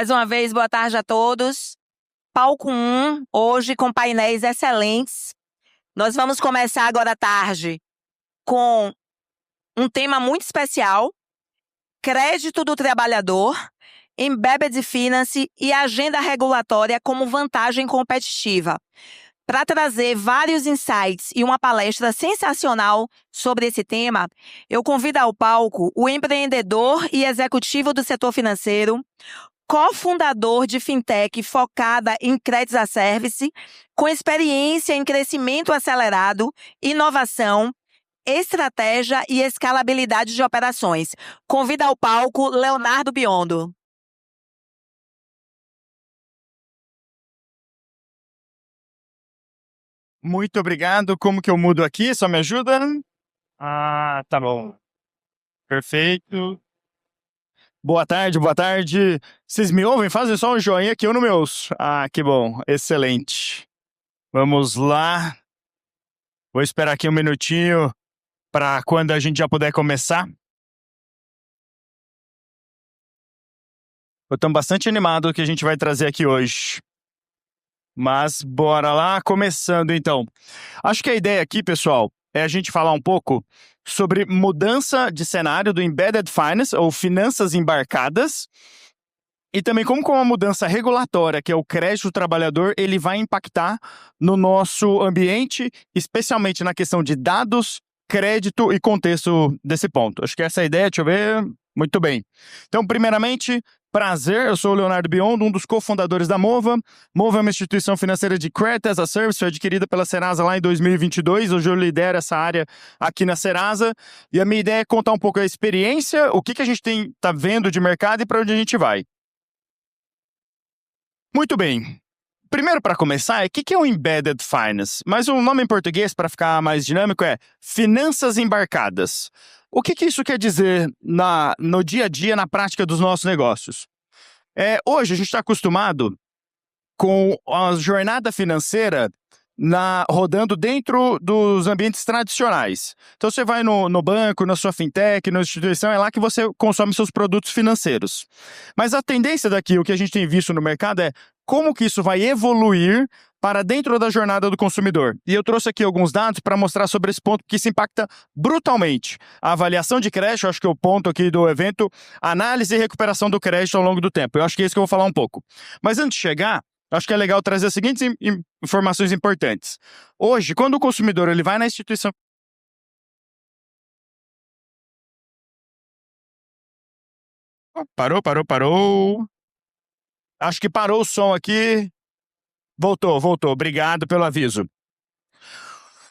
Mais uma vez, boa tarde a todos. Palco 1, hoje com painéis excelentes. Nós vamos começar agora à tarde com um tema muito especial: crédito do trabalhador, embedded finance e agenda regulatória como vantagem competitiva. Para trazer vários insights e uma palestra sensacional sobre esse tema, eu convido ao palco o empreendedor e executivo do setor financeiro, cofundador de fintech focada em credit as service, com experiência em crescimento acelerado, inovação, estratégia e escalabilidade de operações. Convido ao palco Leonardo Biondo. Muito obrigado. Como que eu mudo aqui? Só me ajuda? Tá bom. Perfeito. Boa tarde, boa tarde. Vocês me ouvem? Fazem só um joinha que eu não me ouço. Que bom. Excelente. Vamos lá. Vou esperar aqui um minutinho para quando a gente já puder começar. Eu estou bastante animado com o que a gente vai trazer aqui hoje. Mas bora lá, começando então. Acho que a ideia aqui, pessoal, é a gente falar um pouco sobre mudança de cenário do Embedded Finance, ou finanças embarcadas, e também como com a mudança regulatória, que é o crédito do trabalhador, ele vai impactar no nosso ambiente, especialmente na questão de dados, crédito e contexto desse ponto. Acho que essa é a ideia, deixa eu ver. Muito bem. Então, primeiramente, prazer, eu sou o Leonardo Biondo, um dos cofundadores da Mova. Mova é uma instituição financeira de Credit as a Service, foi adquirida pela Serasa lá em 2022. Hoje eu lidero essa área aqui na Serasa. E a minha ideia é contar um pouco a experiência, o que a gente tá vendo de mercado e para onde a gente vai. Muito bem. Primeiro, para começar, o que é o Embedded Finance? Mas o nome em português, para ficar mais dinâmico, é finanças embarcadas. O que isso quer dizer no dia a dia, na prática dos nossos negócios? Hoje, a gente está acostumado com a jornada financeira rodando dentro dos ambientes tradicionais. Então, você vai no banco, na sua fintech, na instituição, é lá que você consome seus produtos financeiros. Mas a tendência daqui, o que a gente tem visto no mercado é como que isso vai evoluir para dentro da jornada do consumidor. E eu trouxe aqui alguns dados para mostrar sobre esse ponto, porque isso impacta brutalmente a avaliação de crédito, acho que é o ponto aqui do evento, análise e recuperação do crédito ao longo do tempo. Eu acho que é isso que eu vou falar um pouco. Mas antes de chegar, acho que é legal trazer as seguintes informações importantes. Hoje, quando o consumidor ele vai na instituição... Parou. Acho que parou o som aqui. Voltou. Obrigado pelo aviso.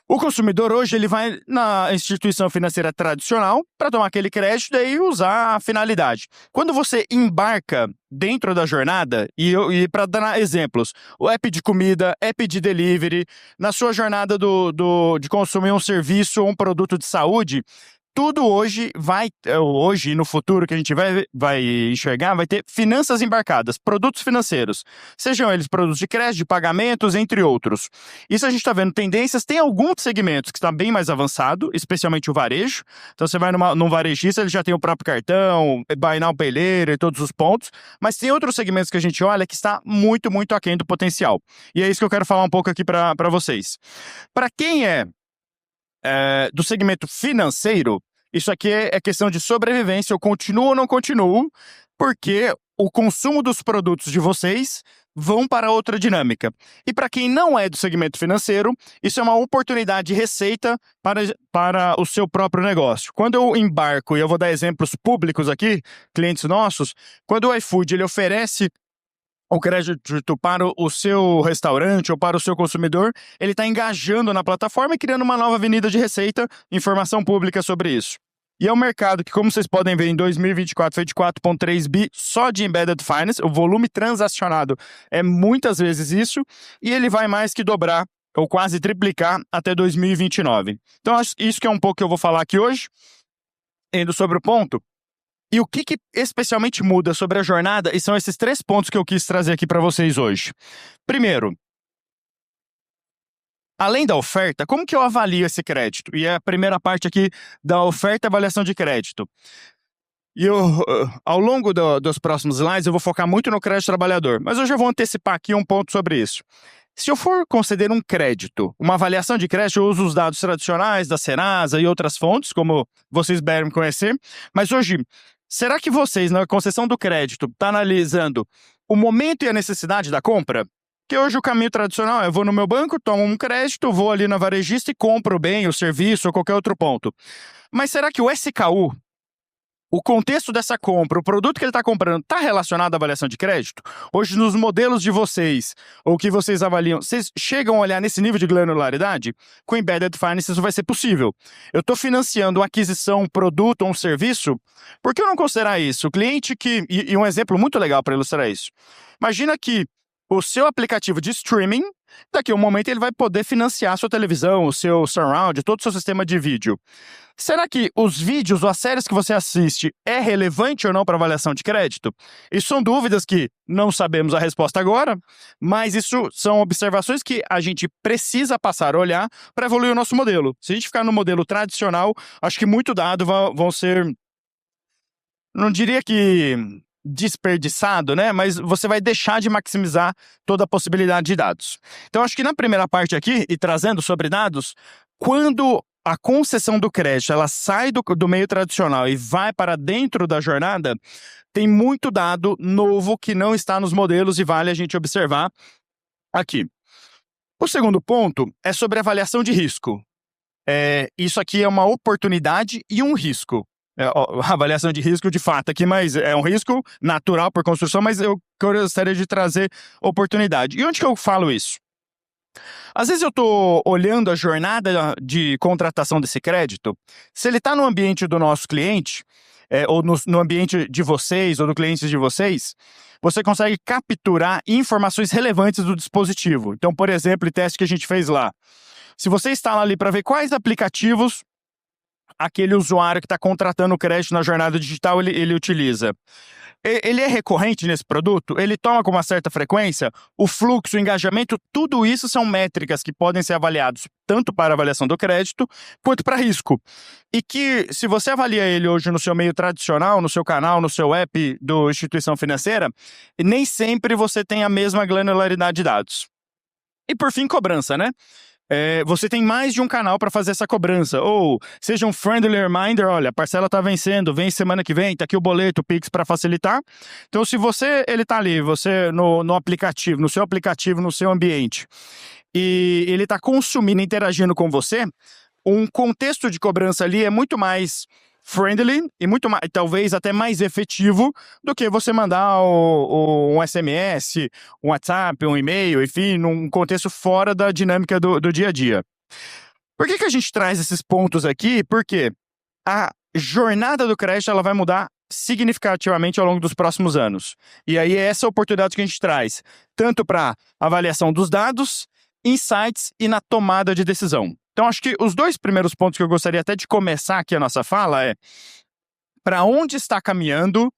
O consumidor hoje ele vai na instituição financeira tradicional para tomar aquele crédito e usar a finalidade. Quando você embarca dentro da jornada, e para dar exemplos, o app de comida, app de delivery, na sua jornada de consumir um serviço ou um produto de saúde, tudo hoje e no futuro que a gente vai enxergar, vai ter finanças embarcadas, produtos financeiros. Sejam eles produtos de crédito, de pagamentos, entre outros. Isso a gente está vendo tendências. Tem alguns segmentos que está bem mais avançado, especialmente o varejo. Então você vai num varejista, ele já tem o próprio cartão, Buy Now, Pay Later e todos os pontos. Mas tem outros segmentos que a gente olha que está muito, muito aquém do potencial. E é isso que eu quero falar um pouco aqui para vocês. Para quem do segmento financeiro, isso aqui é questão de sobrevivência. Eu continuo ou não continuo, porque o consumo dos produtos de vocês vão para outra dinâmica. E para quem não é do segmento financeiro, isso é uma oportunidade de receita para o seu próprio negócio. Quando eu embarco, e eu vou dar exemplos públicos aqui, clientes nossos, quando o iFood ele oferece o crédito para o seu restaurante ou para o seu consumidor, ele está engajando na plataforma e criando uma nova avenida de receita, informação pública sobre isso. E é um mercado que, como vocês podem ver, em 2024 foi de 4,3 bi só de Embedded Finance, o volume transacionado é muitas vezes isso, e ele vai mais que dobrar, ou quase triplicar, até 2029. Então, isso que é um pouco que eu vou falar aqui hoje, indo sobre o ponto. E o que especialmente muda sobre a jornada, e são esses 3 pontos que eu quis trazer aqui para vocês hoje. Primeiro, além da oferta, como que eu avalio esse crédito? E é a primeira parte aqui da oferta e avaliação de crédito. E ao longo dos próximos slides, eu vou focar muito no crédito trabalhador, mas eu já vou antecipar aqui um ponto sobre isso. Se eu for conceder um crédito, uma avaliação de crédito, eu uso os dados tradicionais da Serasa e outras fontes, como vocês devem conhecer, mas hoje, será que vocês, na concessão do crédito, estão analisando o momento e a necessidade da compra? Porque hoje o caminho tradicional é eu vou no meu banco, tomo um crédito, vou ali na varejista e compro o bem, o serviço ou qualquer outro ponto. Mas será que o SKU, o contexto dessa compra, o produto que ele está comprando, está relacionado à avaliação de crédito? Hoje, nos modelos de vocês, ou que vocês avaliam, vocês chegam a olhar nesse nível de granularidade? Com Embedded Finance isso vai ser possível. Eu estou financiando uma aquisição, um produto ou um serviço, por que eu não considerar isso? O cliente que... E um exemplo muito legal para ilustrar isso. Imagina que o seu aplicativo de streaming, daqui a um momento ele vai poder financiar a sua televisão, o seu surround, todo o seu sistema de vídeo. Será que os vídeos ou as séries que você assiste é relevante ou não para avaliação de crédito? Isso são dúvidas que não sabemos a resposta agora, mas isso são observações que a gente precisa passar a olhar para evoluir o nosso modelo. Se a gente ficar no modelo tradicional, acho que muito dado vão ser, não diria que desperdiçado, né? Mas você vai deixar de maximizar toda a possibilidade de dados. Então, acho que na primeira parte aqui, e trazendo sobre dados, quando a concessão do crédito ela sai do meio tradicional e vai para dentro da jornada, tem muito dado novo que não está nos modelos e vale a gente observar aqui. O segundo ponto é sobre avaliação de risco. Isso aqui é uma oportunidade e um risco. Avaliação de risco de fato aqui, mas é um risco natural por construção, mas eu gostaria de trazer oportunidade. E onde que eu falo isso? Às vezes eu estou olhando a jornada de contratação desse crédito, se ele está no ambiente do nosso cliente, ou no ambiente de vocês, ou do cliente de vocês, você consegue capturar informações relevantes do dispositivo. Então, por exemplo, o teste que a gente fez lá. Se você está ali para ver quais aplicativos aquele usuário que está contratando o crédito na jornada digital ele utiliza. Ele é recorrente nesse produto? Ele toma com uma certa frequência? O fluxo, o engajamento, tudo isso são métricas que podem ser avaliados tanto para avaliação do crédito quanto para risco. E que, se você avalia ele hoje no seu meio tradicional, no seu canal, no seu app do instituição financeira, nem sempre você tem a mesma granularidade de dados. E por fim, cobrança, né? Você tem mais de um canal para fazer essa cobrança. Ou seja um friendly reminder, olha, a parcela está vencendo, vem semana que vem, está aqui o boleto, o Pix para facilitar. Então, se ele está ali, você no aplicativo, no seu aplicativo, no seu ambiente, e ele está consumindo, interagindo com você, um contexto de cobrança ali é muito mais friendly e muito mais, talvez até mais efetivo do que você mandar um SMS, um WhatsApp, um e-mail, enfim, num contexto fora da dinâmica do dia a dia. Por que a gente traz esses pontos aqui? Porque a jornada do crédito ela vai mudar significativamente ao longo dos próximos anos. E aí é essa oportunidade que a gente traz, tanto para avaliação dos dados, insights e na tomada de decisão. Então, acho que os dois primeiros pontos que eu gostaria até de começar aqui a nossa fala é para onde está caminhando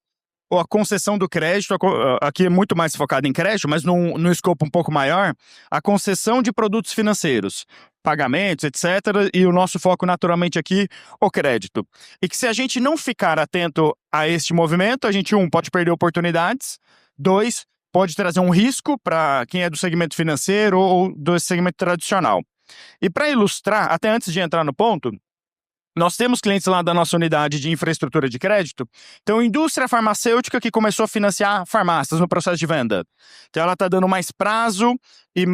a concessão do crédito, aqui é muito mais focado em crédito, mas num escopo um pouco maior, a concessão de produtos financeiros, pagamentos, etc. E o nosso foco naturalmente aqui, o crédito. E que se a gente não ficar atento a este movimento, a gente, pode perder oportunidades, 2, pode trazer um risco para quem é do segmento financeiro ou do segmento tradicional. E para ilustrar, até antes de entrar no ponto, nós temos clientes lá da nossa unidade de infraestrutura de crédito. Então, indústria farmacêutica que começou a financiar farmácias no processo de venda. Então, ela está dando mais prazo e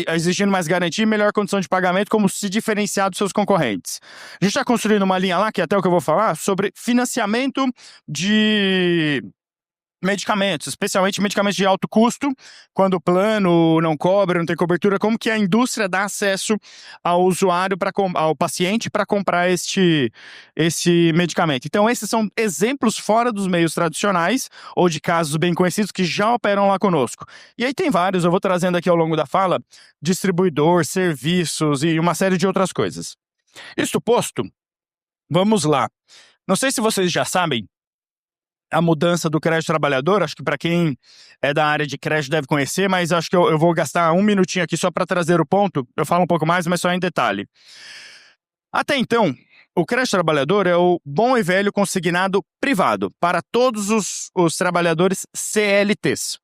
exigindo mais garantia e melhor condição de pagamento, como se diferenciar dos seus concorrentes. A gente está construindo uma linha lá, que é até o que eu vou falar, sobre financiamento de medicamentos, especialmente medicamentos de alto custo, quando o plano não cobre, não tem cobertura, como que a indústria dá acesso ao usuário, ao paciente, para comprar esse medicamento. Então, esses são exemplos fora dos meios tradicionais, ou de casos bem conhecidos que já operam lá conosco. E aí tem vários, eu vou trazendo aqui ao longo da fala, distribuidor, serviços e uma série de outras coisas. Isto posto, vamos lá. Não sei se vocês já sabem, a mudança do crédito trabalhador, acho que para quem é da área de crédito deve conhecer, mas acho que eu vou gastar um minutinho aqui só para trazer o ponto. Eu falo um pouco mais, mas só em detalhe. Até então, o crédito trabalhador é o bom e velho consignado privado para todos os trabalhadores CLTs.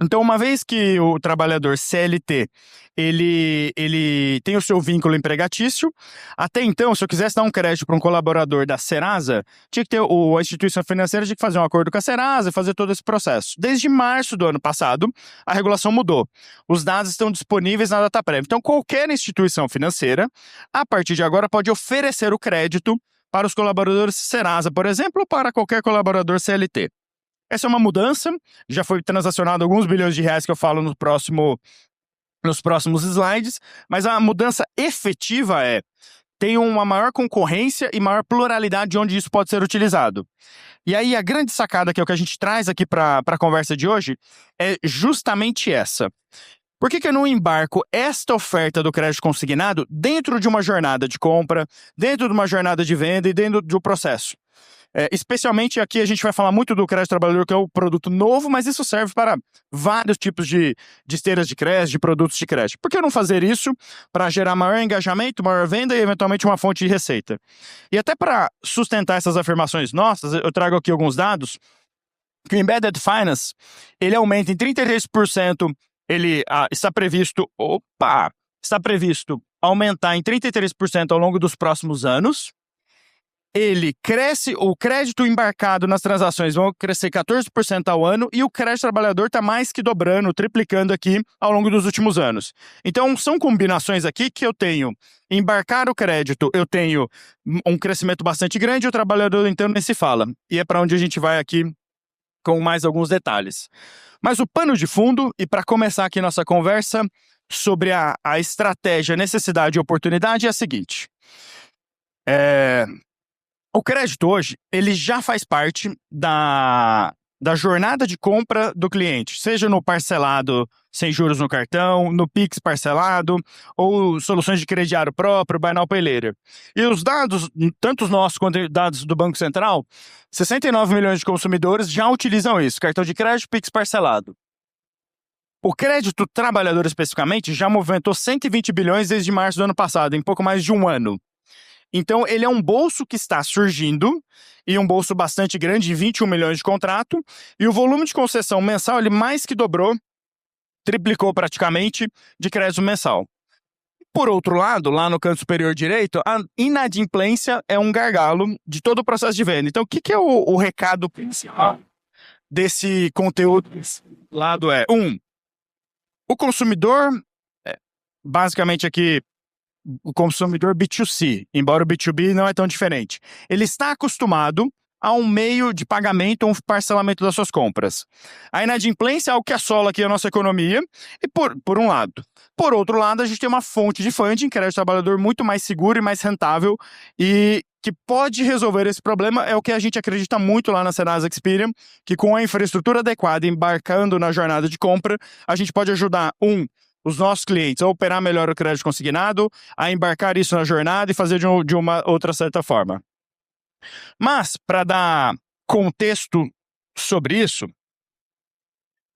Então, uma vez que o trabalhador CLT, ele tem o seu vínculo empregatício, até então, se eu quisesse dar um crédito para um colaborador da Serasa, tinha que ter a instituição financeira tinha que fazer um acordo com a Serasa e fazer todo esse processo. Desde março do ano passado, a regulação mudou. Os dados estão disponíveis na data prévia. Então, qualquer instituição financeira, a partir de agora, pode oferecer o crédito para os colaboradores Serasa, por exemplo, ou para qualquer colaborador CLT. Essa é uma mudança, já foi transacionado alguns bilhões de reais que eu falo nos próximos slides, mas a mudança efetiva tem uma maior concorrência e maior pluralidade de onde isso pode ser utilizado. E aí a grande sacada que é o que a gente traz aqui para a conversa de hoje é justamente essa. Por que eu não embarco esta oferta do crédito consignado dentro de uma jornada de compra, dentro de uma jornada de venda e dentro de um processo? Especialmente aqui a gente vai falar muito do crédito trabalhador, que é o produto novo, mas isso serve para vários tipos de esteiras de crédito, de produtos de crédito. Por que não fazer isso para gerar maior engajamento, maior venda e eventualmente uma fonte de receita? E até para sustentar essas afirmações nossas, eu trago aqui alguns dados, que o Embedded Finance, ele aumenta em 33%, ele está previsto aumentar em 33% ao longo dos próximos anos. Ele cresce, o crédito embarcado nas transações vão crescer 14% ao ano e o crédito trabalhador está mais que dobrando, triplicando aqui ao longo dos últimos anos. Então, são combinações aqui que eu tenho embarcar o crédito, eu tenho um crescimento bastante grande e o trabalhador então nem se fala. E é para onde a gente vai aqui com mais alguns detalhes. Mas o pano de fundo, e para começar aqui nossa conversa sobre a estratégia, necessidade e oportunidade, é a seguinte. O crédito hoje, ele já faz parte da jornada de compra do cliente, seja no parcelado sem juros no cartão, no Pix parcelado, ou soluções de crediário próprio, Buy Now Pay Later. E os dados, tanto os nossos quanto os dados do Banco Central, 69 milhões de consumidores já utilizam isso, cartão de crédito, Pix parcelado. O crédito trabalhador especificamente já movimentou 120 bilhões desde março do ano passado, em pouco mais de um ano. Então, ele é um bolso que está surgindo, e um bolso bastante grande, de 21 milhões de contrato, e o volume de concessão mensal, ele mais que dobrou, triplicou praticamente, de crédito mensal. Por outro lado, lá no canto superior direito, a inadimplência é um gargalo de todo o processo de venda. Então, o que é o recado principal desse conteúdo? Desse lado o consumidor, basicamente aqui, o consumidor B2C, embora o B2B não é tão diferente. Ele está acostumado a um meio de pagamento, um parcelamento das suas compras. A inadimplência é algo que assola aqui a nossa economia, e por um lado. Por outro lado, a gente tem uma fonte de funding, crédito trabalhador, muito mais seguro e mais rentável, e que pode resolver esse problema, é o que a gente acredita muito lá na Serasa Experian, que com a infraestrutura adequada, embarcando na jornada de compra, a gente pode ajudar, os nossos clientes a operar melhor o crédito consignado, a embarcar isso na jornada e fazer de uma outra certa forma. Mas, para dar contexto sobre isso,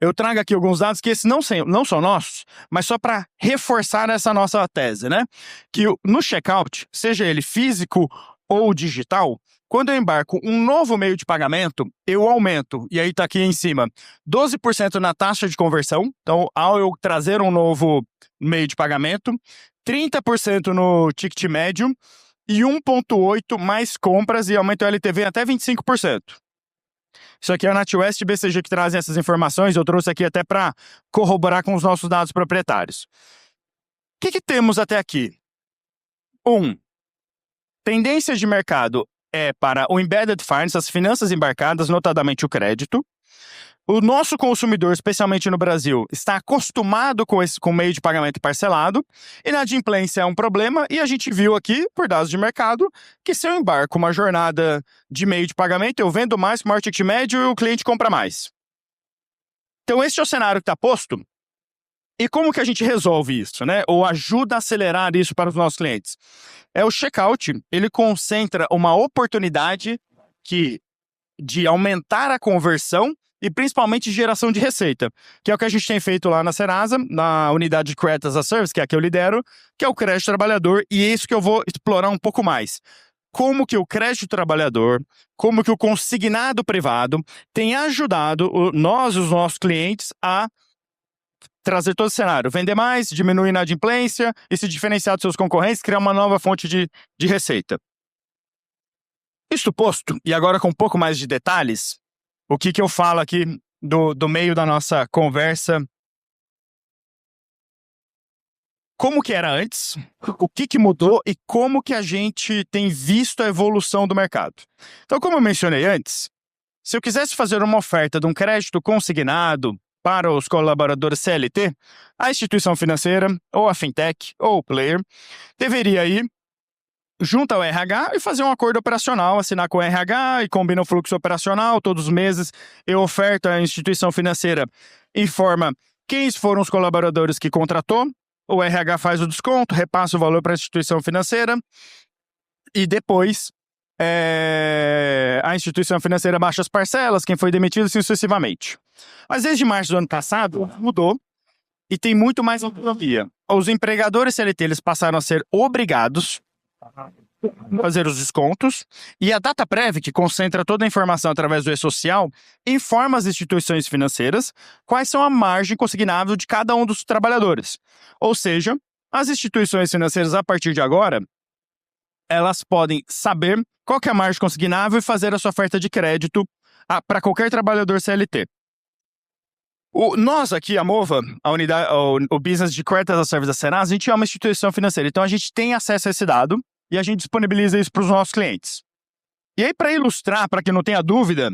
eu trago aqui alguns dados que esses não são nossos, mas só para reforçar essa nossa tese, né? Que no checkout, seja ele físico ou digital, quando eu embarco um novo meio de pagamento, eu aumento, e aí está aqui em cima, 12% na taxa de conversão. Então, ao eu trazer um novo meio de pagamento, 30% no ticket médio e 1,8% mais compras e aumento o LTV até 25%. Isso aqui é a NatWest e BCG que trazem essas informações. Eu trouxe aqui até para corroborar com os nossos dados proprietários. O que temos até aqui? Tendências de mercado para o Embedded Finance, as finanças embarcadas, notadamente o crédito. O nosso consumidor, especialmente no Brasil, está acostumado com o meio de pagamento parcelado. Inadimplência é um problema e a gente viu aqui, por dados de mercado, que se eu embarco uma jornada de meio de pagamento, eu vendo mais, maior ticket médio e o cliente compra mais. Então, esse é o cenário que está posto. E como que a gente resolve isso, né? Ou ajuda a acelerar isso para os nossos clientes? O checkout, ele concentra uma oportunidade de aumentar a conversão e principalmente geração de receita, que é o que a gente tem feito lá na Serasa, na unidade de Credit as a Service, que é a que eu lidero, que é o crédito trabalhador, e é isso que eu vou explorar um pouco mais. como que o crédito trabalhador, como que o consignado privado tem ajudado nós, os nossos clientes, a trazer todo o cenário. Vender mais, diminuir a inadimplência e se diferenciar dos seus concorrentes, criar uma nova fonte de receita. Isto posto, e agora com um pouco mais de detalhes, o que eu falo aqui do meio da nossa conversa. Como que era antes, o que mudou e como que a gente tem visto a evolução do mercado. Então, como eu mencionei antes, se eu quisesse fazer uma oferta de um crédito consignado para os colaboradores CLT, a instituição financeira, ou a fintech, ou o player, deveria ir junto ao RH e fazer um acordo operacional, assinar com o RH e combina o fluxo operacional. Todos os meses eu oferto à instituição financeira, informa quem foram os colaboradores que contratou, o RH faz o desconto, repassa o valor para a instituição financeira e depois a instituição financeira baixa as parcelas, quem foi demitido, assim sucessivamente. Mas desde março do ano passado, mudou e tem muito mais autonomia. Os empregadores CLT eles passaram a ser obrigados a fazer os descontos e a DataPrev, que concentra toda a informação através do e-social, informa as instituições financeiras quais são a margem consignável de cada um dos trabalhadores. Ou seja, as instituições financeiras, a partir de agora, elas podem saber qual que é a margem consignável e fazer a sua oferta de crédito para qualquer trabalhador CLT. Nós aqui, a Mova, a unidade, o Business de Credit as a Service da Serasa, a gente é uma instituição financeira, então a gente tem acesso a esse dado e a gente disponibiliza isso para os nossos clientes. E aí, para ilustrar, para quem não tenha dúvida,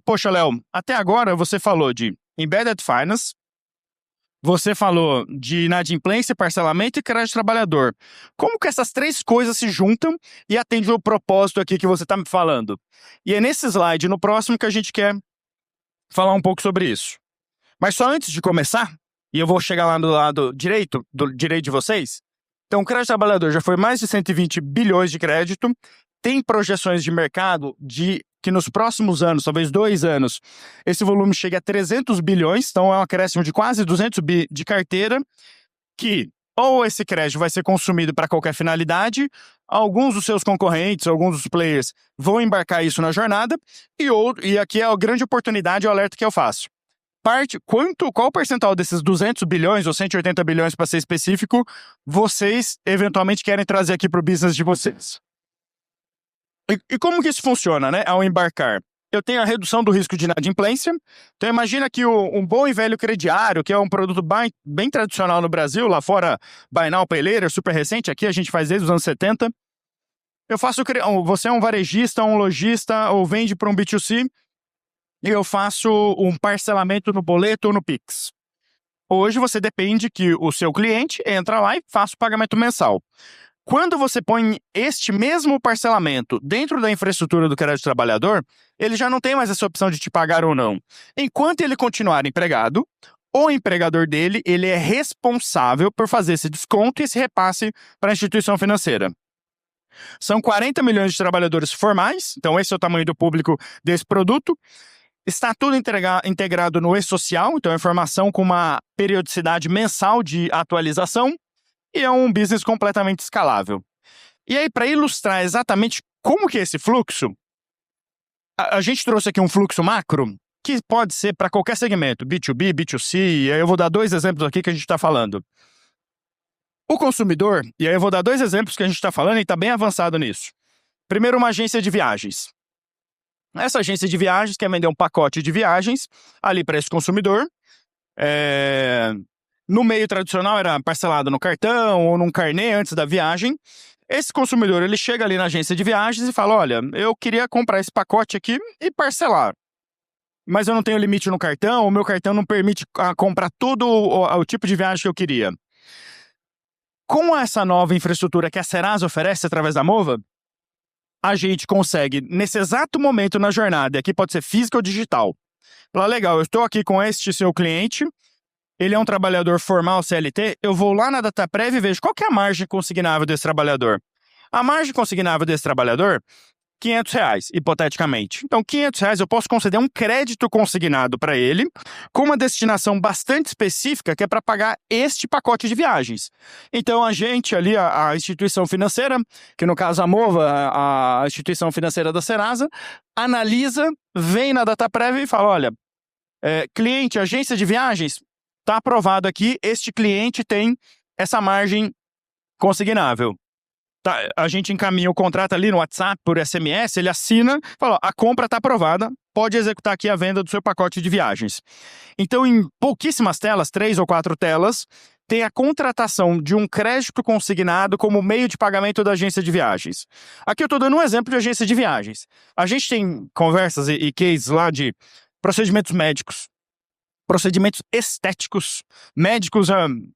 poxa, Léo, até agora você falou de Embedded Finance, você falou de inadimplência, parcelamento e crédito trabalhador. Como que essas três coisas se juntam e atendem o propósito aqui que você está me falando? E é nesse slide, no próximo, que a gente quer falar um pouco sobre isso. Mas só antes de começar, e eu vou chegar lá do lado direito, do direito de vocês. Então, o crédito trabalhador já foi mais de 120 bilhões de crédito, tem projeções de mercado de que nos próximos anos, talvez 2 anos, esse volume chegue a 300 bilhões, então é um acréscimo de quase 200 bi de carteira, que ou esse crédito vai ser consumido para qualquer finalidade, alguns dos seus concorrentes, alguns dos players vão embarcar isso na jornada, e aqui é a grande oportunidade, o alerta que eu faço. Qual o percentual desses 200 bilhões ou 180 bilhões, para ser específico, vocês eventualmente querem trazer aqui para o business de vocês? E como que isso funciona, né, ao embarcar? Eu tenho a redução do risco de inadimplência. Então, imagina que um bom e velho crediário, que é um produto bem tradicional no Brasil, lá fora, Buy Now, Pay Later, super recente, aqui a gente faz desde os anos 70. Você é um varejista, um lojista, ou vende para um B2C, e eu faço um parcelamento no boleto ou no Pix. Hoje você depende que o seu cliente entra lá e faça o pagamento mensal. Quando você põe este mesmo parcelamento dentro da infraestrutura do crédito trabalhador, ele já não tem mais essa opção de te pagar ou não. Enquanto ele continuar empregado, o empregador dele ele é responsável por fazer esse desconto e esse repasse para a instituição financeira. São 40 milhões de trabalhadores formais, então esse é o tamanho do público desse produto. Está tudo integrado no e-social, então é informação com uma periodicidade mensal de atualização. E é um business completamente escalável. E aí, para ilustrar exatamente como que é esse fluxo, a gente trouxe aqui um fluxo macro, que pode ser para qualquer segmento, B2B, B2C, e aí eu vou dar 2 exemplos aqui que a gente está falando. O consumidor, e aí eu vou dar 2 exemplos que a gente está falando e está bem avançado nisso. Primeiro, uma agência de viagens. Essa agência de viagens quer vender um pacote de viagens ali para esse consumidor. No meio tradicional era parcelado no cartão ou num carnê antes da viagem. Esse consumidor ele chega ali na agência de viagens e fala, olha, eu queria comprar esse pacote aqui e parcelar. Mas eu não tenho limite no cartão, o meu cartão não permite comprar todo o tipo de viagem que eu queria. Com essa nova infraestrutura que a Serasa oferece através da Mova, a gente consegue, nesse exato momento na jornada, e aqui pode ser física ou digital, falar, legal, eu estou aqui com este seu cliente, ele é um trabalhador formal CLT, eu vou lá na DataPrev e vejo qual que é a margem consignável desse trabalhador. A margem consignável desse trabalhador R$ 500, hipoteticamente. Então, R$ 500 eu posso conceder um crédito consignado para ele, com uma destinação bastante específica, que é para pagar este pacote de viagens. Então, a gente ali, a instituição financeira, que no caso a Mova, a instituição financeira da Serasa, analisa, vem na Dataprev e fala, olha, cliente, agência de viagens, está aprovado aqui, este cliente tem essa margem consignável. Tá, a gente encaminha o contrato ali no WhatsApp, por SMS, ele assina, fala, ó, a compra está aprovada, pode executar aqui a venda do seu pacote de viagens. Então, em pouquíssimas telas, 3 ou 4 telas, tem a contratação de um crédito consignado como meio de pagamento da agência de viagens. Aqui eu estou dando um exemplo de agência de viagens. A gente tem conversas e cases lá de procedimentos médicos, procedimentos estéticos. Médicos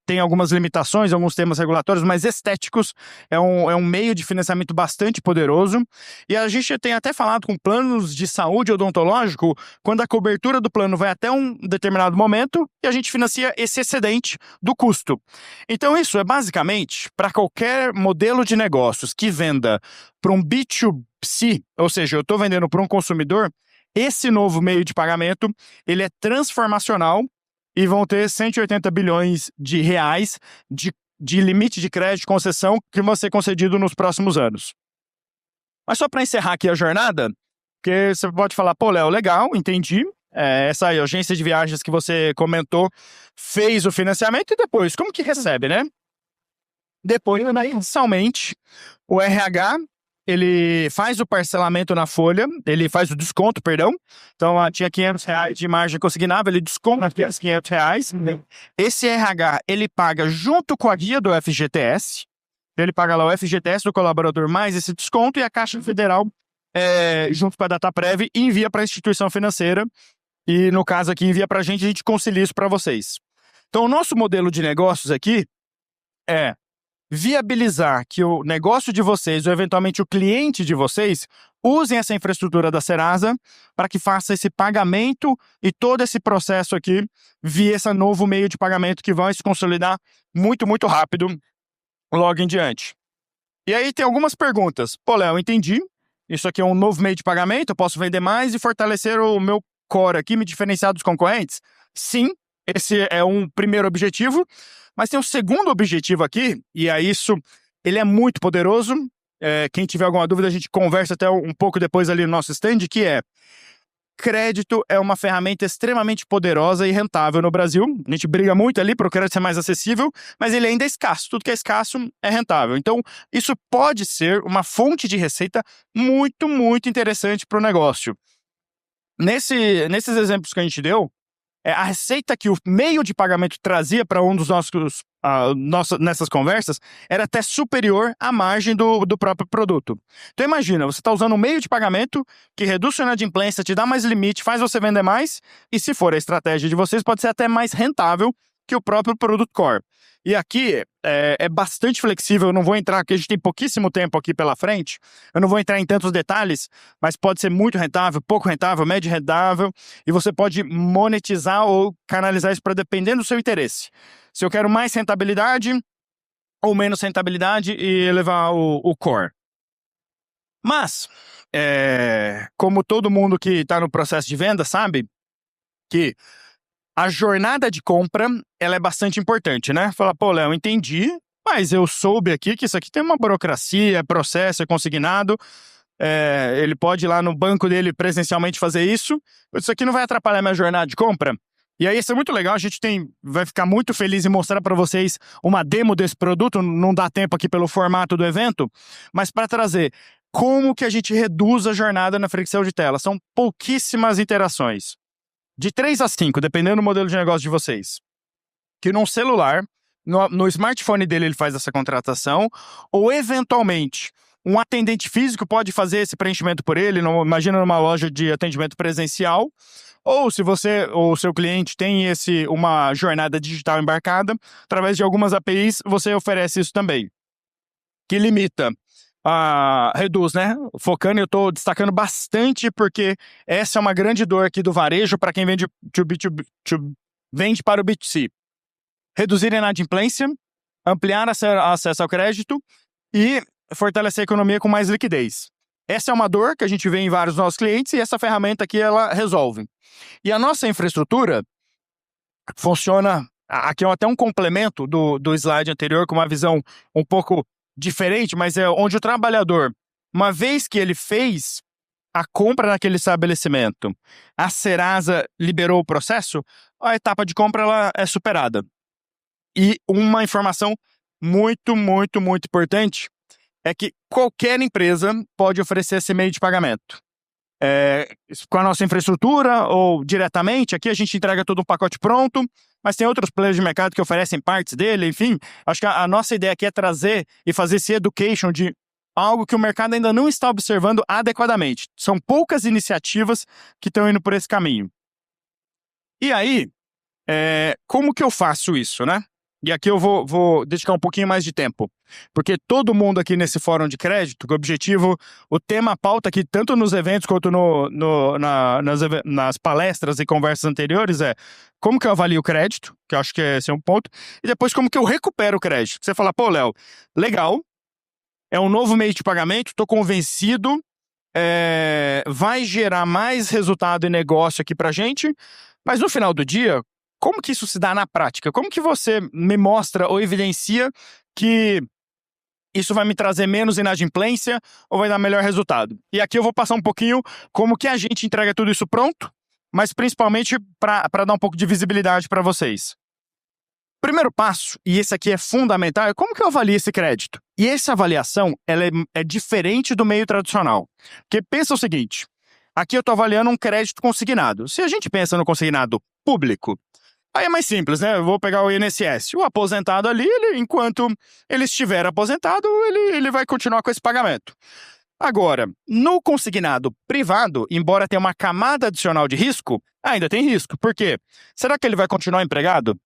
têm algumas limitações, alguns temas regulatórios, mas estéticos é um meio de financiamento bastante poderoso. E a gente tem até falado com planos de saúde odontológico, quando a cobertura do plano vai até um determinado momento e a gente financia esse excedente do custo. Então isso é basicamente para qualquer modelo de negócios que venda para um B2C, ou seja, eu estou vendendo para um consumidor, esse novo meio de pagamento, ele é transformacional e vão ter 180 bilhões de reais de limite de crédito de concessão que vão ser concedido nos próximos anos. Mas só para encerrar aqui a jornada, porque você pode falar, pô, Léo, legal, entendi. Essa agência de viagens que você comentou fez o financiamento e depois, como que recebe, né? Depois, inicialmente, o RH ele faz o parcelamento na folha, ele faz o desconto, perdão. Então, tinha R$ 500 de margem consignável, ele desconta aqueles R$ 500. Esse RH, ele paga junto com a guia do FGTS. Ele paga lá o FGTS do colaborador mais esse desconto e a Caixa Federal, junto com a Dataprev, envia para a instituição financeira. E, no caso aqui, envia para a gente concilia isso para vocês. Então, o nosso modelo de negócios aqui é viabilizar que o negócio de vocês, ou eventualmente o cliente de vocês, usem essa infraestrutura da Serasa para que faça esse pagamento e todo esse processo aqui via esse novo meio de pagamento que vai se consolidar muito, muito rápido logo em diante. E aí tem algumas perguntas. Pô, Léo, entendi. Isso aqui é um novo meio de pagamento, eu posso vender mais e fortalecer o meu core aqui, me diferenciar dos concorrentes? Sim, esse é um primeiro objetivo. Mas tem um segundo objetivo aqui, e ele é muito poderoso. Quem tiver alguma dúvida, a gente conversa até um pouco depois ali no nosso stand, que é: crédito é uma ferramenta extremamente poderosa e rentável no Brasil. A gente briga muito ali para o crédito ser mais acessível, mas ele ainda é escasso. Tudo que é escasso é rentável. Então, isso pode ser uma fonte de receita muito, muito interessante para o negócio. Nesses exemplos que a gente deu, a receita que o meio de pagamento trazia para um dos nessas conversas era até superior à margem do próprio produto. Então imagina, você está usando um meio de pagamento que reduz sua inadimplência, te dá mais limite, faz você vender mais, e se for a estratégia de vocês, pode ser até mais rentável que o próprio produto core. E aqui é bastante flexível, eu não vou entrar, porque a gente tem pouquíssimo tempo aqui pela frente, eu não vou entrar em tantos detalhes, mas pode ser muito rentável, pouco rentável, médio rentável, e você pode monetizar ou canalizar isso para dependendo do seu interesse. Se eu quero mais rentabilidade ou menos rentabilidade e elevar o core. Mas, como todo mundo que está no processo de venda sabe, que a jornada de compra, ela é bastante importante, né? Fala, pô, Léo, entendi, mas eu soube aqui que isso aqui tem uma burocracia, é processo, é consignado, ele pode ir lá no banco dele presencialmente fazer isso aqui não vai atrapalhar minha jornada de compra? E aí isso é muito legal, a gente vai ficar muito feliz em mostrar para vocês uma demo desse produto, não dá tempo aqui pelo formato do evento, mas para trazer como que a gente reduz a jornada na fricção de tela. São pouquíssimas interações. De 3 a 5, dependendo do modelo de negócio de vocês. Que num celular, no smartphone dele ele faz essa contratação, ou eventualmente um atendente físico pode fazer esse preenchimento por ele, imagina numa loja de atendimento presencial, ou se você ou o seu cliente tem uma jornada digital embarcada, através de algumas APIs você oferece isso também. Que limita, reduz, né? Focando, eu estou destacando bastante porque essa é uma grande dor aqui do varejo para quem vende vende para o B2C. Reduzir a inadimplência, ampliar acesso ao crédito e fortalecer a economia com mais liquidez. Essa é uma dor que a gente vê em vários nossos clientes e essa ferramenta aqui, ela resolve. E a nossa infraestrutura funciona... Aqui é até um complemento do slide anterior, com uma visão um pouco diferente, mas é onde o trabalhador, uma vez que ele fez a compra naquele estabelecimento, a Serasa liberou o processo, a etapa de compra ela é superada. E uma informação muito, muito, muito importante é que qualquer empresa pode oferecer esse meio de pagamento. Com a nossa infraestrutura ou diretamente, aqui a gente entrega todo um pacote pronto, mas tem outros players de mercado que oferecem partes dele, enfim. Acho que a nossa ideia aqui é trazer e fazer esse education de algo que o mercado ainda não está observando adequadamente. São poucas iniciativas que estão indo por esse caminho. E aí, como que eu faço isso, né? E aqui eu vou dedicar um pouquinho mais de tempo. Porque todo mundo aqui nesse fórum de crédito, o objetivo, o tema, a pauta aqui, tanto nos eventos quanto nas palestras e conversas anteriores, é como que eu avalio o crédito, que eu acho que esse é um ponto, e depois como que eu recupero o crédito. Você fala, pô, Léo, legal, é um novo meio de pagamento, estou convencido, vai gerar mais resultado e negócio aqui pra gente, mas no final do dia, como que isso se dá na prática? Como que você me mostra ou evidencia que isso vai me trazer menos inadimplência ou vai dar melhor resultado? E aqui eu vou passar um pouquinho como que a gente entrega tudo isso pronto, mas principalmente para dar um pouco de visibilidade para vocês. Primeiro passo, e esse aqui é fundamental, é como que eu avalio esse crédito? E essa avaliação ela é diferente do meio tradicional. Porque pensa o seguinte, aqui eu estou avaliando um crédito consignado. Se a gente pensa no consignado público, aí é mais simples, né? Eu vou pegar o INSS. O aposentado ali, enquanto ele estiver aposentado, ele vai continuar com esse pagamento. Agora, no consignado privado, embora tenha uma camada adicional de risco, ainda tem risco. Por quê? Será que ele vai continuar empregado?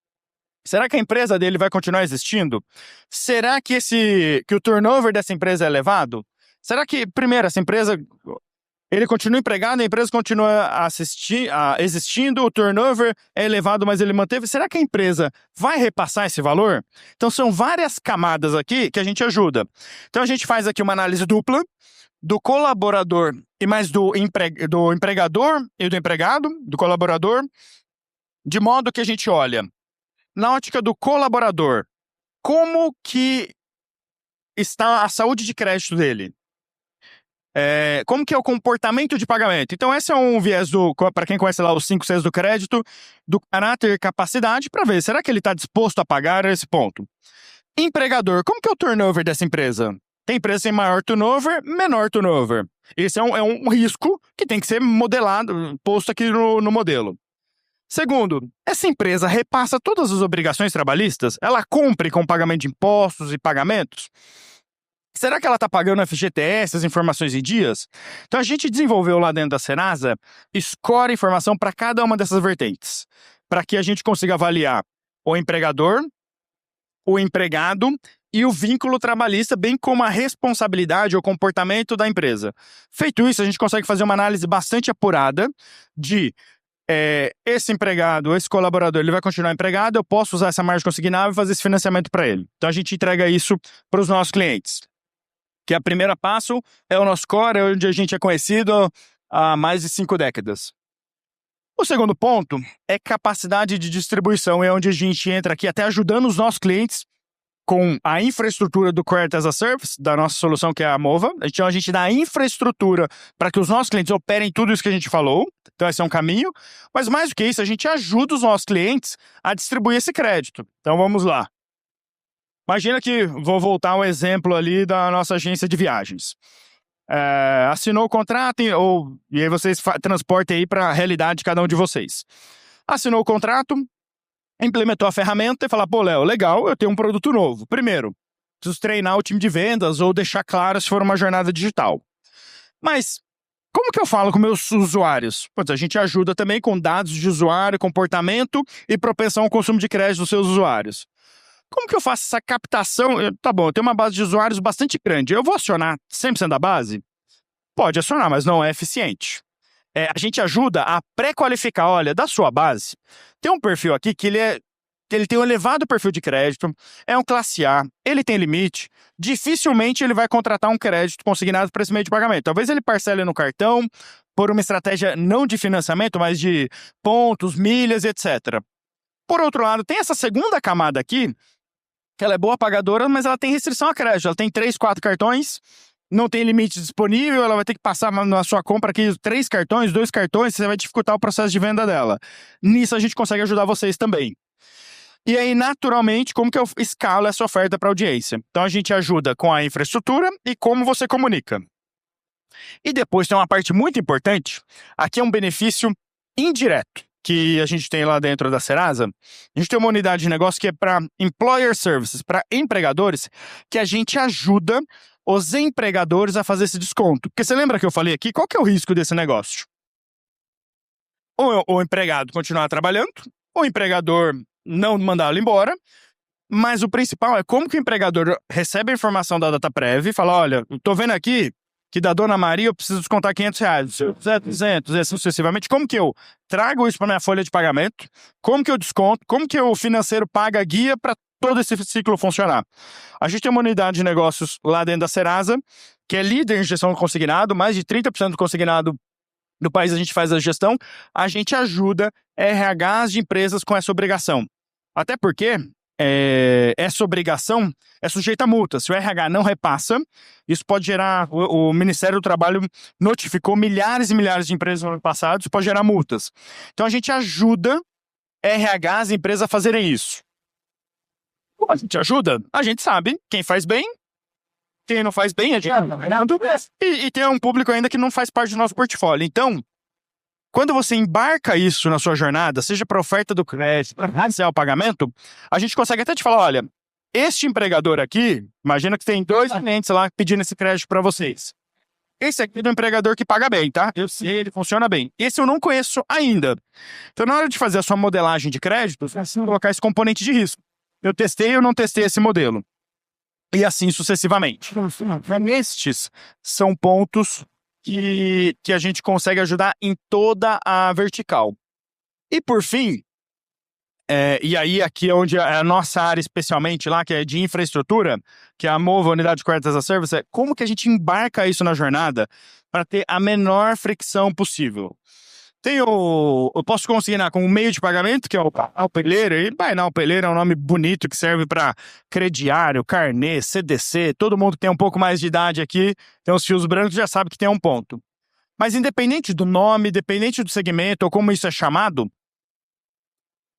Será que a empresa dele vai continuar existindo? Será que o turnover dessa empresa é elevado? Será que, primeiro, essa empresa... Ele continua empregado, a empresa continua existindo, o turnover é elevado, mas ele manteve. Será que a empresa vai repassar esse valor? Então, são várias camadas aqui que a gente ajuda. Então, a gente faz aqui uma análise dupla do colaborador e mais do empregador e do empregado, do colaborador, de modo que a gente olha, na ótica do colaborador, como que está a saúde de crédito dele? Como que é o comportamento de pagamento? Então, esse é um viés para quem conhece lá os 5 Cs do crédito, do caráter e capacidade, para ver, será que ele está disposto a pagar a esse ponto? Empregador, como que é o turnover dessa empresa? Tem empresa sem maior turnover, menor turnover. Esse é um risco que tem que ser modelado, posto aqui no modelo. Segundo, essa empresa repassa todas as obrigações trabalhistas? Ela cumpre com o pagamento de impostos e pagamentos? Será que ela está pagando FGTS, as informações em dias? Então, a gente desenvolveu lá dentro da Serasa, score informação para cada uma dessas vertentes, para que a gente consiga avaliar o empregador, o empregado e o vínculo trabalhista, bem como a responsabilidade ou comportamento da empresa. Feito isso, a gente consegue fazer uma análise bastante apurada de esse empregado, esse colaborador, ele vai continuar empregado, eu posso usar essa margem consignável e fazer esse financiamento para ele. Então, a gente entrega isso para os nossos clientes. Que a primeira passo é o nosso core, onde a gente é conhecido há mais de 5 décadas. O segundo ponto é capacidade de distribuição, é onde a gente entra aqui até ajudando os nossos clientes com a infraestrutura do Credit as a Service, da nossa solução que é a Mova. Então, a gente dá a infraestrutura para que os nossos clientes operem tudo isso que a gente falou. Então, esse é um caminho. Mas mais do que isso, a gente ajuda os nossos clientes a distribuir esse crédito. Então, vamos lá. Imagina que, vou voltar ao exemplo ali da nossa agência de viagens. Assinou o contrato e aí vocês transportem aí para a realidade de cada um de vocês. Assinou o contrato, implementou a ferramenta e fala, pô, Léo, legal, eu tenho um produto novo. Primeiro, preciso treinar o time de vendas ou deixar claro se for uma jornada digital. Mas como que eu falo com meus usuários? Pois a gente ajuda também com dados de usuário, comportamento e propensão ao consumo de crédito dos seus usuários. Como que eu faço essa captação? Tá bom, eu tenho uma base de usuários bastante grande. Eu vou acionar 100% da base? Pode acionar, mas não é eficiente. A gente ajuda a pré-qualificar, olha, da sua base, tem um perfil aqui que ele é ele tem um elevado perfil de crédito, é um classe A, ele tem limite, dificilmente ele vai contratar um crédito consignado para esse meio de pagamento. Talvez ele parcele no cartão por uma estratégia não de financiamento, mas de pontos, milhas, etc. Por outro lado, tem essa segunda camada aqui, que ela é boa pagadora, mas ela tem restrição a crédito. Ela tem 3, 4 cartões, não tem limite disponível, ela vai ter que passar na sua compra aqui 3 cartões, 2 cartões, você vai dificultar o processo de venda dela. Nisso a gente consegue ajudar vocês também. E aí, naturalmente, como que eu escalo essa oferta para a audiência? Então a gente ajuda com a infraestrutura e como você comunica. E depois tem uma parte muito importante, aqui é um benefício indireto que a gente tem lá dentro da Serasa. A gente tem uma unidade de negócio que é para employer services, para empregadores, que a gente ajuda os empregadores a fazer esse desconto. Porque você lembra que eu falei aqui, qual que é o risco desse negócio? O empregado continuar trabalhando, o empregador não mandá-lo embora, mas o principal é como que o empregador recebe a informação da DataPrev e fala, olha, estou vendo aqui que da Dona Maria eu preciso descontar R$500, 200, e assim sucessivamente. Como que eu trago isso para minha folha de pagamento? Como que eu desconto? Como que o financeiro paga a guia para todo esse ciclo funcionar? A gente tem uma unidade de negócios lá dentro da Serasa, que é líder em gestão do consignado, mais de 30% do consignado do país a gente faz a gestão. A gente ajuda RHs de empresas com essa obrigação. Até porque essa obrigação é sujeita a multa. Se o RH não repassa, isso pode gerar... O Ministério do Trabalho notificou milhares e milhares de empresas no ano passado, isso pode gerar multas. Então a gente ajuda RHs e empresas a fazerem isso. A gente ajuda? A gente sabe quem faz bem, quem não faz bem, a gente... E tem um público ainda que não faz parte do nosso portfólio. Então, quando você embarca isso na sua jornada, seja para oferta do crédito, para iniciar o pagamento, a gente consegue até te falar, olha, este empregador aqui, imagina que tem 2 clientes lá pedindo esse crédito para vocês. Esse aqui é um empregador que paga bem, tá? Eu sei, ele funciona bem. Esse eu não conheço ainda. Então, na hora de fazer a sua modelagem de crédito, você vai colocar esse componente de risco. Eu testei ou não testei esse modelo. E assim sucessivamente. Estes são pontos que a gente consegue ajudar em toda a vertical. E por fim, e aí aqui é onde a nossa área especialmente lá, que é de infraestrutura, que é a Mova, Unidade de Credit as a Service, é como que a gente embarca isso na jornada para ter a menor fricção possível. Eu posso consignar com um meio de pagamento, que é o Alpeleiro, e Buy Now Alpeleiro é um nome bonito que serve para crediário, carnê, CDC, todo mundo que tem um pouco mais de idade aqui, tem os fios brancos, já sabe que tem um ponto. Mas independente do nome, independente do segmento ou como isso é chamado,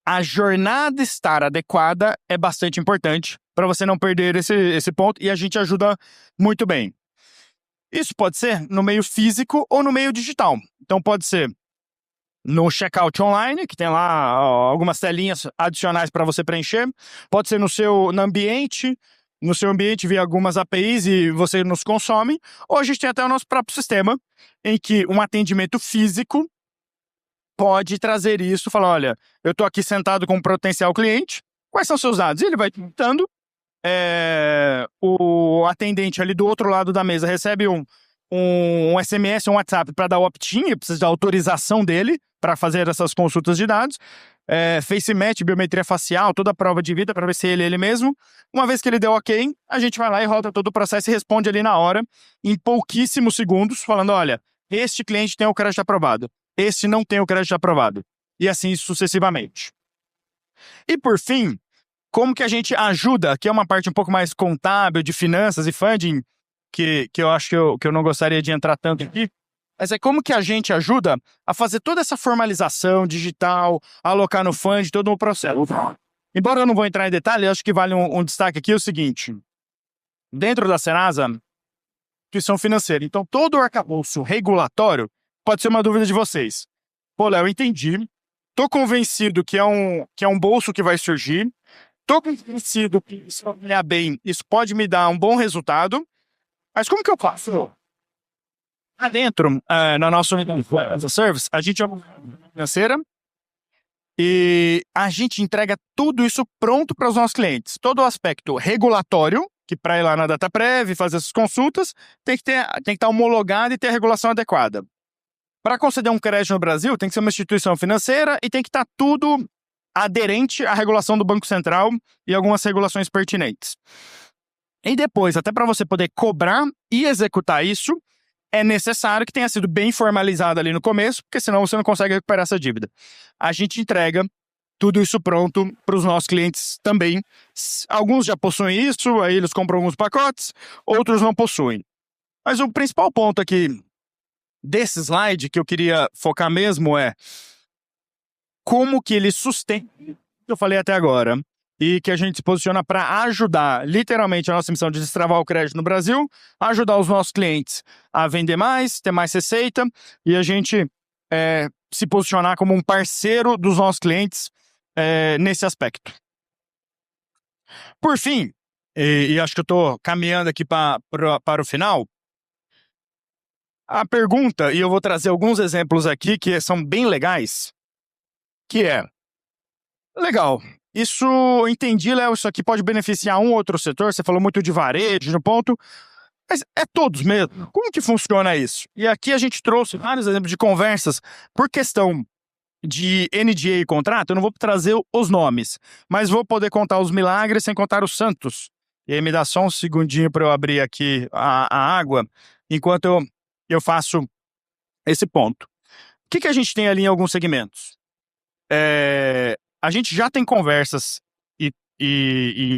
a jornada estar adequada é bastante importante para você não perder esse ponto, e a gente ajuda muito bem. Isso pode ser no meio físico ou no meio digital. Então pode ser no checkout online, que tem lá algumas telinhas adicionais para você preencher. Pode ser no seu ambiente via algumas APIs e você nos consome. Ou a gente tem até o nosso próprio sistema, em que um atendimento físico pode trazer isso, falar, olha, eu estou aqui sentado com um potencial cliente, quais são seus dados? E ele vai tentando, o atendente ali do outro lado da mesa recebe um SMS, um WhatsApp para dar opt-in, precisa da autorização dele para fazer essas consultas de dados, face match, biometria facial, toda a prova de vida para ver se ele mesmo. Uma vez que ele deu ok, a gente vai lá e roda todo o processo e responde ali na hora, em pouquíssimos segundos, falando, olha, este cliente tem o crédito aprovado, este não tem o crédito aprovado, e assim sucessivamente. E por fim, como que a gente ajuda, que é uma parte um pouco mais contábil, de finanças e funding, que eu acho que eu não gostaria de entrar tanto aqui, mas é como que a gente ajuda a fazer toda essa formalização digital, alocar no fund, todo o processo. Embora eu não vou entrar em detalhe, eu acho que vale um destaque aqui o seguinte. Dentro da Serasa, instituição financeira, então todo o arcabouço regulatório pode ser uma dúvida de vocês. Pô, Léo, entendi. Tô convencido que é um bolso que vai surgir. Tô convencido que se eu olhar bem, isso pode me dar um bom resultado. Mas como que eu faço? Lá dentro, na nossa as a Service, a gente é uma financeira e a gente entrega tudo isso pronto para os nossos clientes. Todo o aspecto regulatório, que para ir lá na DataPrev e fazer essas consultas, tem que estar homologado e ter a regulação adequada. Para conceder um crédito no Brasil, tem que ser uma instituição financeira e tem que estar tudo aderente à regulação do Banco Central e algumas regulações pertinentes. E depois, até para você poder cobrar e executar isso, é necessário que tenha sido bem formalizado ali no começo, porque senão você não consegue recuperar essa dívida. A gente entrega tudo isso pronto para os nossos clientes também. Alguns já possuem isso, aí eles compram alguns pacotes, outros não possuem. Mas o principal ponto aqui desse slide que eu queria focar mesmo é como que ele sustenta o que eu falei até agora e que a gente se posiciona para ajudar, literalmente, a nossa missão de destravar o crédito no Brasil, ajudar os nossos clientes a vender mais, ter mais receita e a gente se posicionar como um parceiro dos nossos clientes nesse aspecto. Por fim, e acho que eu estou caminhando aqui para o final, a pergunta, e eu vou trazer alguns exemplos aqui que são bem legais, que é, legal, isso, eu entendi, Léo, isso aqui pode beneficiar um ou outro setor, você falou muito de varejo no ponto, mas é todos mesmo. Como que funciona isso? E aqui a gente trouxe vários exemplos de conversas por questão de NDA e contrato, eu não vou trazer os nomes, mas vou poder contar os milagres sem contar os santos. E aí me dá só um segundinho para eu abrir aqui a água, enquanto eu faço esse ponto. O que a gente tem ali em alguns segmentos? A gente já tem conversas e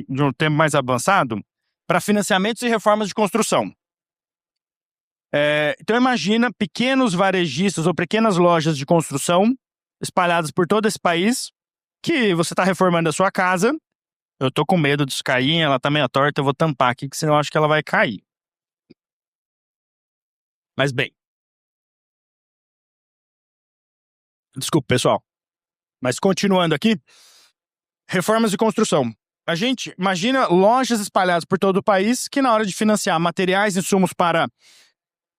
de um tempo mais avançado para financiamentos e reformas de construção. Então imagina pequenos varejistas ou pequenas lojas de construção espalhadas por todo esse país, que você está reformando a sua casa. Eu tô com medo disso cair, ela tá meio torta, eu vou tampar aqui, que senão eu acho que ela vai cair. Mas bem. Desculpa, pessoal. Mas continuando aqui, reformas de construção. A gente imagina lojas espalhadas por todo o país que na hora de financiar materiais e insumos para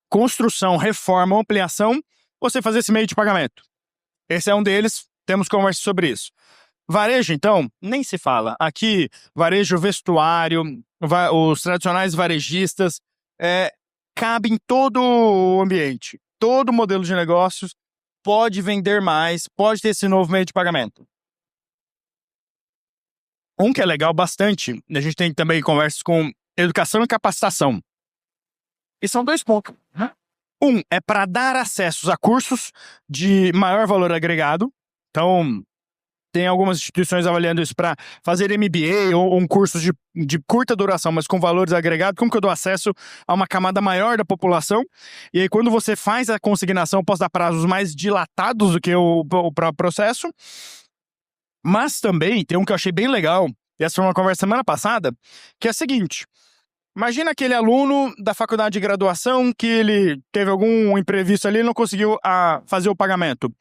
construção, reforma ou ampliação, você fazer esse meio de pagamento. Esse é um deles, temos conversa sobre isso. Varejo, então, nem se fala. Aqui, varejo vestuário, os tradicionais varejistas, cabe em todo o ambiente. Todo modelo de negócios pode vender mais, pode ter esse novo meio de pagamento. Um que é legal bastante, a gente tem também conversas com educação e capacitação. E são 2 pontos. Um é para dar acessos a cursos de maior valor agregado. Então, tem algumas instituições avaliando isso para fazer MBA ou um curso de curta duração, mas com valores agregados. Como que eu dou acesso a uma camada maior da população? E aí, quando você faz a consignação, eu posso dar prazos mais dilatados do que o próprio processo. Mas também tem um que eu achei bem legal, e essa foi uma conversa semana passada, que é a seguinte. Imagina aquele aluno da faculdade de graduação que ele teve algum imprevisto ali e não conseguiu fazer o pagamento.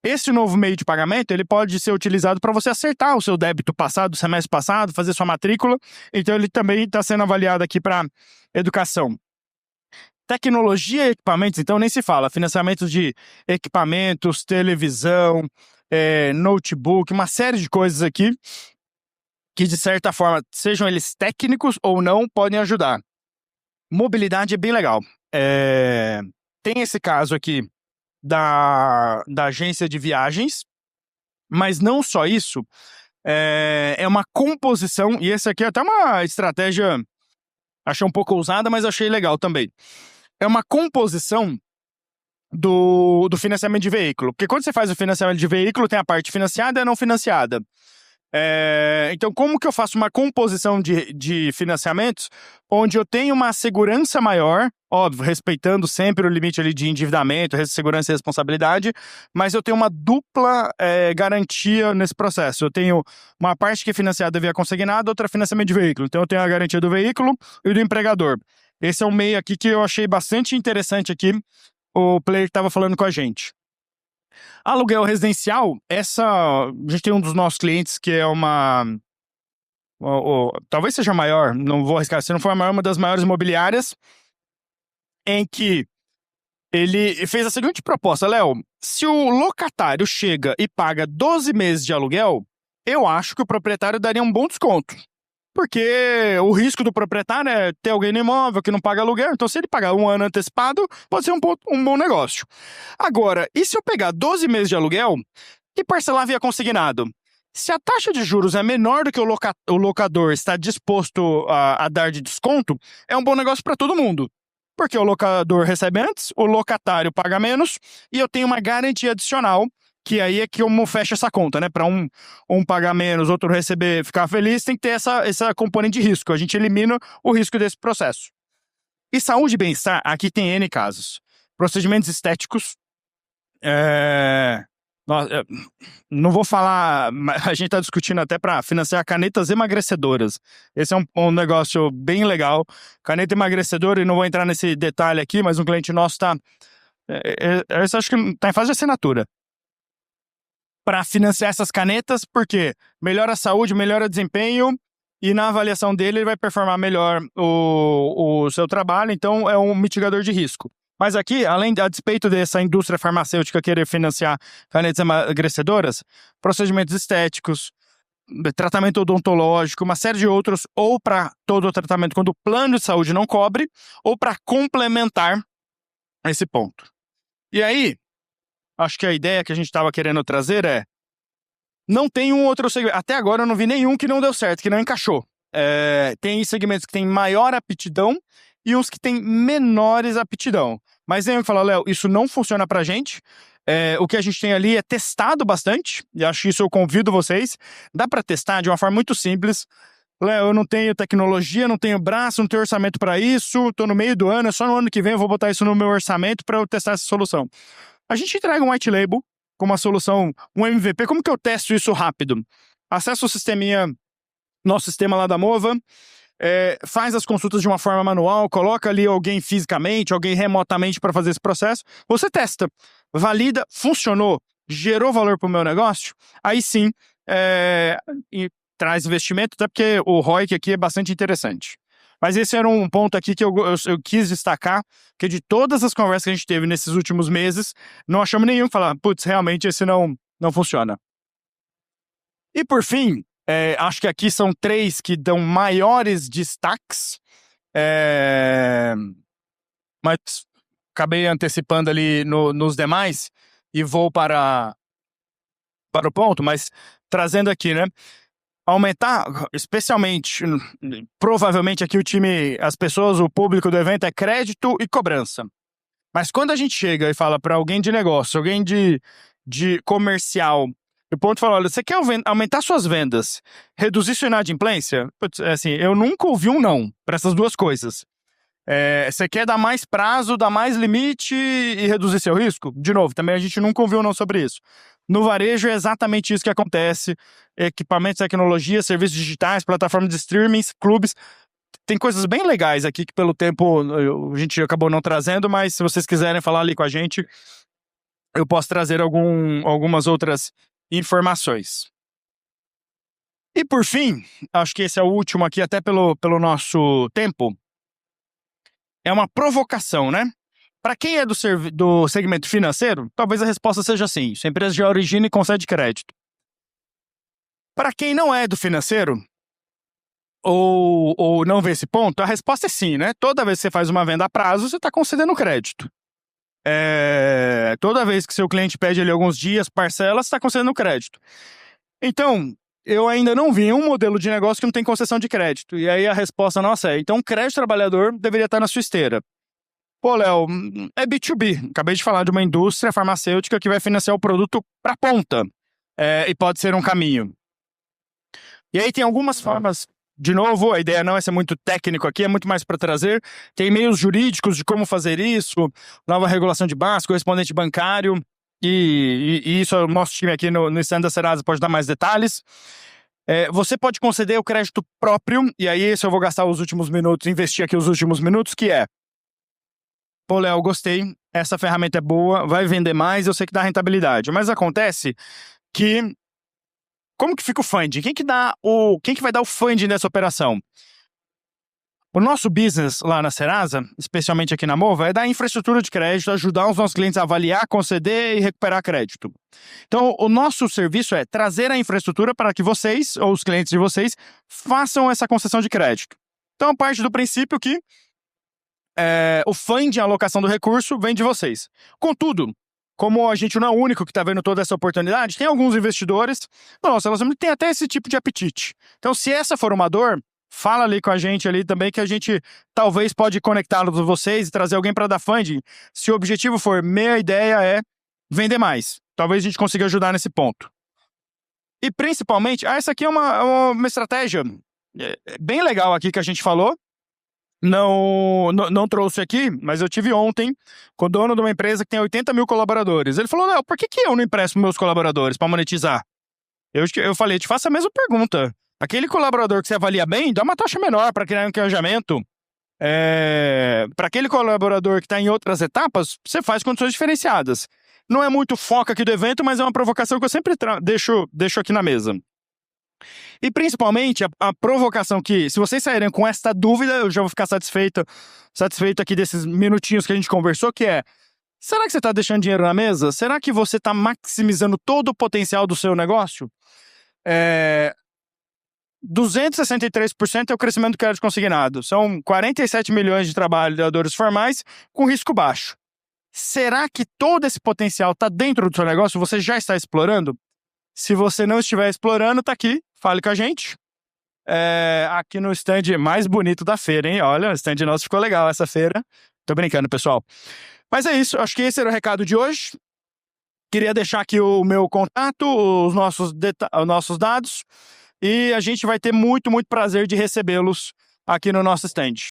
Esse novo meio de pagamento, ele pode ser utilizado para você acertar o seu débito passado, do semestre passado, fazer sua matrícula. Então, ele também está sendo avaliado aqui para educação. Tecnologia e equipamentos, então, nem se fala. Financiamento de equipamentos, televisão, notebook, uma série de coisas aqui que, de certa forma, sejam eles técnicos ou não, podem ajudar. Mobilidade é bem legal. Tem esse caso aqui da agência de viagens, mas não só isso, é uma composição, e essa aqui é até uma estratégia, achei um pouco ousada, mas achei legal também. É uma composição do financiamento de veículo, porque quando você faz o financiamento de veículo, tem a parte financiada e a não financiada. Então, como que eu faço uma composição de financiamentos onde eu tenho uma segurança maior, óbvio, respeitando sempre o limite ali de endividamento, segurança e responsabilidade, mas eu tenho uma dupla garantia nesse processo. Eu tenho uma parte que é financiada via consignado, outra financiamento de veículo. Então, eu tenho a garantia do veículo e do empregador. Esse é um meio aqui que eu achei bastante interessante aqui, o player que estava falando com a gente. Aluguel residencial, a gente tem um dos nossos clientes que é talvez seja maior, não vou arriscar, se não for a maior, uma das maiores imobiliárias, em que ele fez a seguinte proposta: Léo, se o locatário chega e paga 12 meses de aluguel, eu acho que o proprietário daria um bom desconto. Porque o risco do proprietário é ter alguém no imóvel que não paga aluguel. Então, se ele pagar 1 ano antecipado, pode ser um bom negócio. Agora, e se eu pegar 12 meses de aluguel e parcelar via consignado? Se a taxa de juros é menor do que o locador está disposto a dar de desconto, é um bom negócio para todo mundo. Porque o locador recebe antes, o locatário paga menos e eu tenho uma garantia adicional, que aí é que eu fecho essa conta, né? Para um pagar menos, outro receber, ficar feliz, tem que ter essa componente de risco. A gente elimina o risco desse processo. E saúde e bem-estar, aqui tem N casos. Procedimentos estéticos. Não vou falar, a gente está discutindo até para financiar canetas emagrecedoras. Esse é um negócio bem legal. Caneta emagrecedora, e não vou entrar nesse detalhe aqui, mas um cliente nosso está. Eu acho que está em fase de assinatura. Para financiar essas canetas, porque melhora a saúde, melhora o desempenho, e na avaliação dele ele vai performar melhor o seu trabalho, então é um mitigador de risco. Mas aqui, a despeito dessa indústria farmacêutica querer financiar canetas emagrecedoras, procedimentos estéticos, tratamento odontológico, uma série de outros, ou para todo o tratamento quando o plano de saúde não cobre, ou para complementar esse ponto. E aí, acho que a ideia que a gente estava querendo trazer é: não tem um outro segmento. Até agora eu não vi nenhum que não deu certo, que não encaixou. Tem segmentos que têm maior aptidão e uns que têm menores aptidão. Mas nem eu que falo, Léo, isso não funciona pra gente. O que a gente tem ali é testado bastante, e acho que isso eu convido vocês. Dá para testar de uma forma muito simples. Léo, eu não tenho tecnologia, não tenho braço, não tenho orçamento para isso, estou no meio do ano, é só no ano que vem eu vou botar isso no meu orçamento para eu testar essa solução. A gente entrega um white label com uma solução, um MVP. Como que eu testo isso rápido? Acesso o sisteminha, nosso sistema lá da Mova, faz as consultas de uma forma manual, coloca ali alguém fisicamente, alguém remotamente para fazer esse processo. Você testa, valida, funcionou, gerou valor para o meu negócio, aí sim, e traz investimento, até porque o ROIC aqui é bastante interessante. Mas esse era um ponto aqui que eu quis destacar, que de todas as conversas que a gente teve nesses últimos meses, não achamos nenhum que falar, putz, realmente esse não funciona. E por fim, acho que aqui são 3 que dão maiores destaques, mas acabei antecipando ali nos demais e vou para o ponto, mas trazendo aqui, né? Aumentar, especialmente, provavelmente aqui as pessoas, o público do evento é crédito e cobrança. Mas quando a gente chega e fala para alguém de negócio, alguém de comercial, o ponto fala, olha, você quer aumentar suas vendas, reduzir sua inadimplência? Putz, assim, eu nunca ouvi um não para essas duas coisas. Você quer dar mais prazo, dar mais limite e reduzir seu risco? De novo, também a gente nunca ouviu não sobre isso. No varejo é exatamente isso que acontece. Equipamentos, tecnologia, serviços digitais, plataformas de streaming, clubes. Tem coisas bem legais aqui que pelo tempo a gente acabou não trazendo, mas se vocês quiserem falar ali com a gente, eu posso trazer algumas outras informações. E por fim, acho que esse é o último aqui, até pelo nosso tempo, é uma provocação, né? Para quem é do segmento financeiro, talvez a resposta seja sim. Se a empresa já origina e concede crédito. Para quem não é do financeiro, ou não vê esse ponto, a resposta é sim, né? Toda vez que você faz uma venda a prazo, você está concedendo crédito. Toda vez que seu cliente pede ali alguns dias, parcelas, você está concedendo crédito. Então, eu ainda não vi um modelo de negócio que não tem concessão de crédito. E aí a resposta nossa então o crédito trabalhador deveria estar na sua esteira. Pô, Léo, é B2B. Acabei de falar de uma indústria farmacêutica que vai financiar o produto para ponta. E pode ser um caminho. E aí tem algumas formas. De novo, a ideia não é ser muito técnico aqui, é muito mais para trazer. Tem meios jurídicos de como fazer isso, nova regulação de base, correspondente bancário. E isso, o nosso time aqui no stand da Serasa pode dar mais detalhes. Você pode conceder o crédito próprio, e aí esse eu vou gastar os últimos minutos, investir aqui os últimos minutos, que é: pô, Léo, gostei, essa ferramenta é boa, vai vender mais, eu sei que dá rentabilidade. Mas acontece que, como que fica o funding? Quem que vai dar o funding dessa operação? O nosso business lá na Serasa, especialmente aqui na Mova, é dar infraestrutura de crédito, ajudar os nossos clientes a avaliar, conceder e recuperar crédito. Então, o nosso serviço é trazer a infraestrutura para que vocês, ou os clientes de vocês, façam essa concessão de crédito. Então, parte do princípio que o funding, a alocação do recurso, vem de vocês. Contudo, como a gente não é o único que está vendo toda essa oportunidade, tem alguns investidores, nossa, elas têm até esse tipo de apetite. Então, se essa for uma dor, fala ali com a gente ali também, que a gente talvez pode conectá-los a vocês e trazer alguém para dar funding. Se o objetivo for, minha ideia é vender mais. Talvez a gente consiga ajudar nesse ponto. E principalmente, essa aqui é uma estratégia bem legal aqui que a gente falou. Não trouxe aqui, mas eu tive ontem com o dono de uma empresa que tem 80 mil colaboradores. Ele falou, Léo, por que eu não empresto meus colaboradores para monetizar? Eu falei, te faço a mesma pergunta. Aquele colaborador que você avalia bem, dá uma taxa menor para criar um engajamento. Para aquele colaborador que está em outras etapas, você faz condições diferenciadas. Não é muito foco aqui do evento, mas é uma provocação que eu sempre deixo aqui na mesa. E principalmente a provocação que, se vocês saírem com esta dúvida, eu já vou ficar satisfeito aqui desses minutinhos que a gente conversou, que é, será que você está deixando dinheiro na mesa? Será que você está maximizando todo o potencial do seu negócio? 263% é o crescimento do crédito consignado. São 47 milhões de trabalhadores formais com risco baixo. Será que todo esse potencial está dentro do seu negócio? Você já está explorando? Se você não estiver explorando, tá aqui. Fale com a gente. Aqui no stand mais bonito da feira, hein? Olha, o stand nosso ficou legal essa feira. Tô brincando, pessoal. Mas é isso. Acho que esse era o recado de hoje. Queria deixar aqui o meu contato, os nossos dados. E a gente vai ter muito, muito prazer de recebê-los aqui no nosso stand.